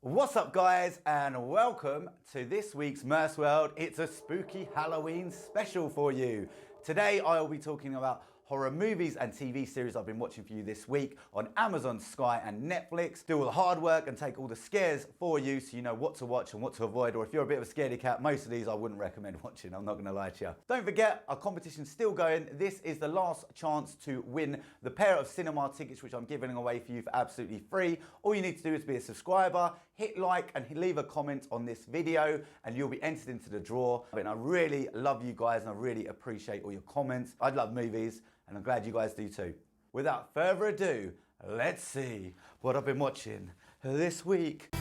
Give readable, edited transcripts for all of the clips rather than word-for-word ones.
What's up guys, and welcome to this week's Merce World. It's a spooky Halloween special for you. Today I will be talking about horror movies and TV series I've been watching for you this week on Amazon, Sky and Netflix. Do all the hard work and take all the scares for you so you know what to watch and what to avoid, or if you're a bit of a scaredy cat, most of these I wouldn't recommend watching, I'm not going to lie to you. Don't forget, our competition's still going. This is the last chance to win the pair of cinema tickets which I'm giving away for you for absolutely free. All you need to do is be a subscriber, hit like and leave a comment on this video and you'll be entered into the draw. And I really love you guys and I really appreciate all your comments. I love movies and I'm glad you guys do too. Without further ado, let's see what I've been watching this week.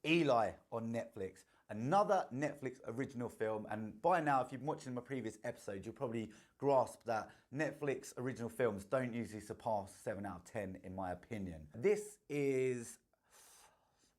Eli on Netflix. Another Netflix original film, and by now if you've been watching my previous episodes you'll probably grasp that Netflix original films don't usually surpass 7 out of 10 in my opinion. This is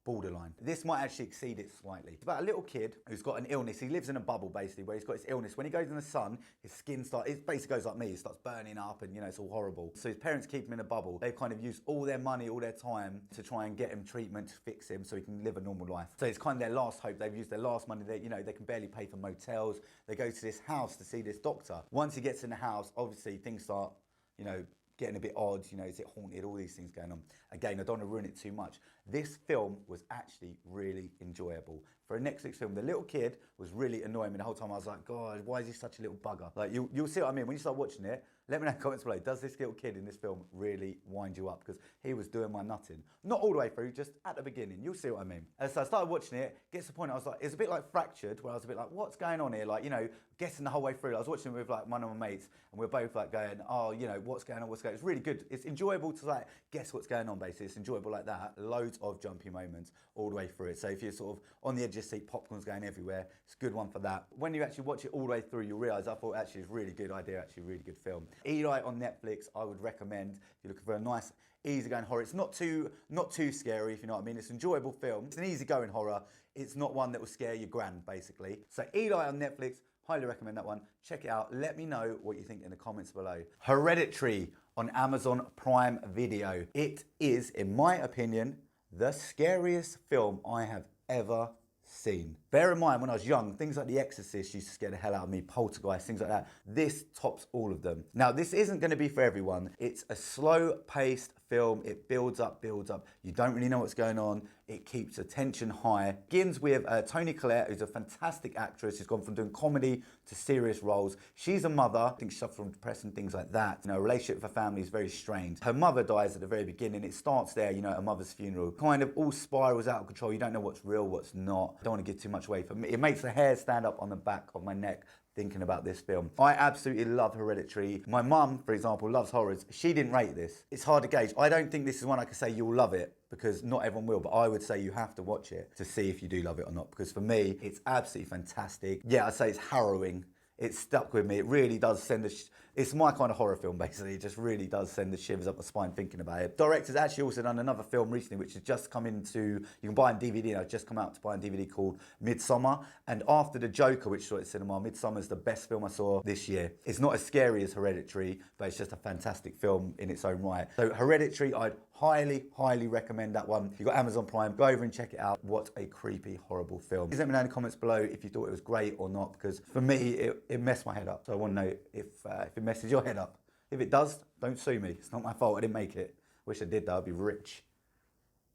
borderline. This might actually exceed it slightly. It's about a little kid who's got an illness. He lives in a bubble basically where he's got his illness. When he goes in the sun, his skin it basically goes like me. It starts burning up and you know, it's all horrible. So his parents keep him in a bubble. They've kind of used all their money, all their time to try and get him treatment to fix him so he can live a normal life. So it's kind of their last hope. They've used their last money. They can barely pay for motels. They go to this house to see this doctor. Once he gets in the house, obviously things start, getting a bit odd, is it haunted, all these things going on. Again, I don't want to ruin it too much. This film was actually really enjoyable. For a Netflix film, the little kid was really annoying me the whole time. I was like, God, why is he such a little bugger? Like, you'll see what I mean. When you start watching it, let me know in the comments below. Does this little kid in this film really wind you up? Because he was doing my nutting. Not all the way through, just at the beginning. You'll see what I mean. And so I started watching it, gets to the point, I was like, it's a bit like Fractured, where I was a bit like, what's going on here? Like, guessing the whole way through. I was watching it with like one of my mates, and we we're both like going, oh, what's going on, what's going on? It's really good. It's enjoyable to like guess what's going on, basically. It's enjoyable like that. Loads of jumpy moments all the way through it. So if you're sort of on the edge of your seat, popcorn's going everywhere, it's a good one for that. When you actually watch it all the way through, you'll realise I thought actually it's a really good idea, actually a really good film. Eli on Netflix, I would recommend if you're looking for a nice, easygoing horror. It's not too scary, if you know what I mean. It's an enjoyable film. It's an easygoing horror. It's not one that will scare your grand, basically. So Eli on Netflix, highly recommend that one. Check it out. Let me know what you think in the comments below. Hereditary on Amazon Prime Video. It is, in my opinion, the scariest film I have ever seen. Bear in mind, when I was young, things like The Exorcist used to scare the hell out of me, Poltergeist, things like that. This tops all of them. Now, this isn't going to be for everyone. It's a slow-paced film. It builds up. You don't really know what's going on. It keeps attention high. Begins with Toni Collette, who's a fantastic actress. She's gone from doing comedy to serious roles. She's a mother. I think she suffers from depression, things like that. A relationship with her family is very strained. Her mother dies at the very beginning. It starts there, at a mother's funeral. Kind of all spirals out of control. You don't know what's real, what's not. I don't want to give too much away. For me, it makes the hair stand up on the back of my neck thinking about this film. I absolutely love Hereditary. My mum, for example, loves horrors. She didn't rate this. It's hard to gauge. I don't think this is one I can say you'll love it, because not everyone will, but I would say you have to watch it to see if you do love it or not, because for me, it's absolutely fantastic. Yeah, I'd say it's harrowing. It stuck with me. It really does send it's my kind of horror film, basically. It just really does send the shivers up my spine thinking about it. Director's actually also done another film recently, which has just come into, you can buy on DVD now, it's just come out to buy on DVD, called Midsommar. And after The Joker, which saw it at cinema, Midsommar is the best film I saw this year. It's not as scary as Hereditary, but it's just a fantastic film in its own right. So Hereditary, I'd highly recommend that one. You've got Amazon Prime, go over and check it out. What a creepy, horrible film. Please let me know in the comments below if you thought it was great or not, because for me, it messed my head up. So I want to know if it messes your head up. If it does, don't sue me. It's not my fault, I didn't make it. Wish I did though, I'd be rich.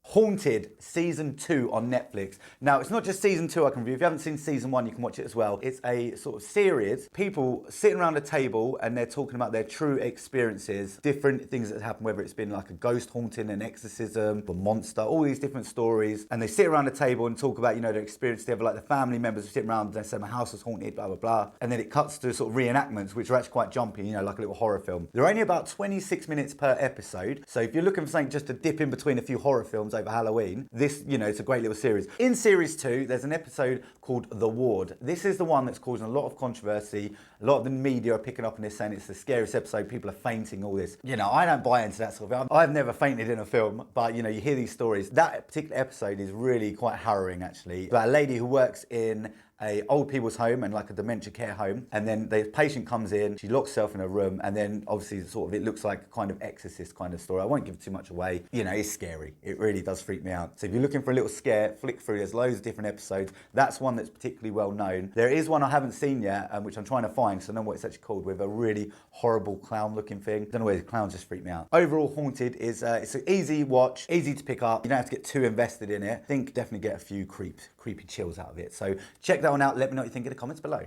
Haunted Season 2 on Netflix. Now, it's not just Season 2 I can review. If you haven't seen Season 1, you can watch it as well. It's a sort of series, people sitting around a table and they're talking about their true experiences, different things that happen, whether it's been like a ghost haunting, an exorcism, a monster, all these different stories. And they sit around a table and talk about, their experience together, like the family members sitting around, they say my house was haunted, blah, blah, blah. And then it cuts to sort of reenactments, which are actually quite jumpy, like a little horror film. They're only about 26 minutes per episode. So if you're looking for something just to dip in between a few horror films over Halloween, this, it's a great little series. In series 2, there's an episode called The Ward. This is the one that's causing a lot of controversy. A lot of the media are picking up on this, saying it's the scariest episode, people are fainting, all this. I don't buy into that sort of thing. I've never fainted in a film, but you hear these stories. That particular episode is really quite harrowing, actually. About a lady who works in a old people's home and like a dementia care home, and then the patient comes in, she locks herself in a room, and then obviously sort of it looks like a kind of exorcist kind of story. I won't give too much away. You know, it's scary. It really does freak me out. So if you're looking for a little scare, flick through. There's loads of different episodes. That's one that's particularly well known. There is one I haven't seen yet, which I'm trying to find, so I know what it's actually called, with a really horrible clown looking thing. I don't know where the clowns just freak me out. Overall, Haunted is it's an easy watch, easy to pick up. You don't have to get too invested in it. I think definitely get a few creepy chills out of it. So check that one out. Let me know what you think in the comments below.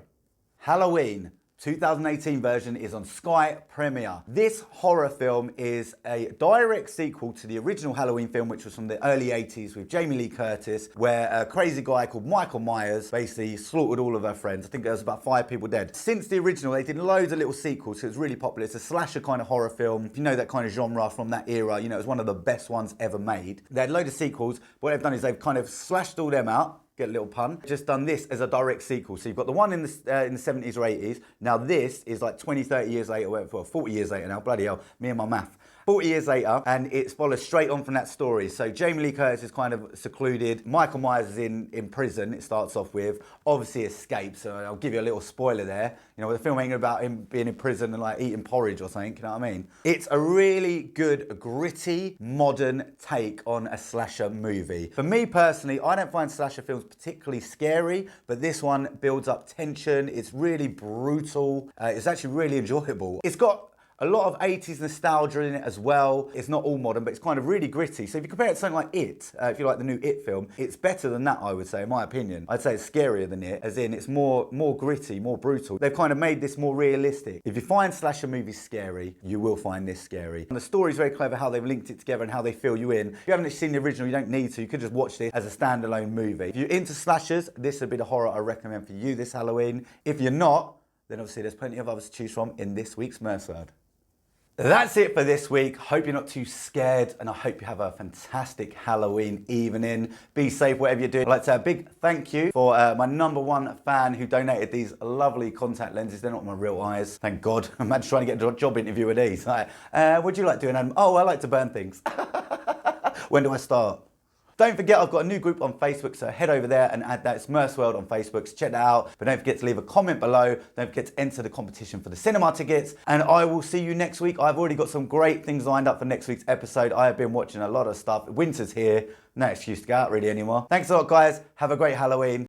Halloween 2018 version is on Sky Premiere. This horror film is a direct sequel to the original Halloween film, which was from the early 80s with Jamie Lee Curtis, where a crazy guy called Michael Myers basically slaughtered all of her friends. I think there was about 5 people dead. Since the original, they did loads of little sequels, so it was really popular. It's a slasher kind of horror film. If you know that kind of genre from that era, you know, it was one of the best ones ever made. They had loads of sequels. What they've done is they've kind of slashed all them out. Get a little pun. Just done this as a direct sequel. So you've got the one in the 70s or 80s. Now this is like 20, 30 years later, well, 40 years later now. Bloody hell, me and my math. 40 years later, and it follows straight on from that story. So Jamie Lee Curtis is kind of secluded. Michael Myers is in prison, it starts off with. Obviously escapes, so I'll give you a little spoiler there. You know, the film ain't about him being in prison and like eating porridge or something, you know what I mean? It's a really good, gritty, modern take on a slasher movie. For me personally, I don't find slasher films particularly scary, but this one builds up tension. It's really brutal. It's actually really enjoyable. It's got a lot of 80s nostalgia in it as well. It's not all modern, but it's kind of really gritty. So if you compare it to something like It, if you like the new It film, it's better than that, I would say, in my opinion. I'd say it's scarier than It, as in it's more gritty, more brutal. They've kind of made this more realistic. If you find slasher movies scary, you will find this scary. And the story's very clever, how they've linked it together and how they fill you in. If you haven't seen the original, you don't need to. You could just watch this as a standalone movie. If you're into slashers, this would be the horror I recommend for you this Halloween. If you're not, then obviously there's plenty of others to choose from in this week's Merced. That's it for this week. Hope you're not too scared, and I hope you have a fantastic Halloween evening. Be safe whatever you're doing. I'd like to say a big thank you for my #1 fan who donated these lovely contact lenses. They're not my real eyes, thank God. Imagine trying to get a job interview with these. Like, what do you like doing, Adam? Oh, I like to burn things. When do I start? Don't forget, I've got a new group on Facebook, so head over there and add that. It's Merce World on Facebook, so check that out. But don't forget to leave a comment below. Don't forget to enter the competition for the cinema tickets. And I will see you next week. I've already got some great things lined up for next week's episode. I have been watching a lot of stuff. Winter's here. No excuse to go out really anymore. Thanks a lot, guys. Have a great Halloween.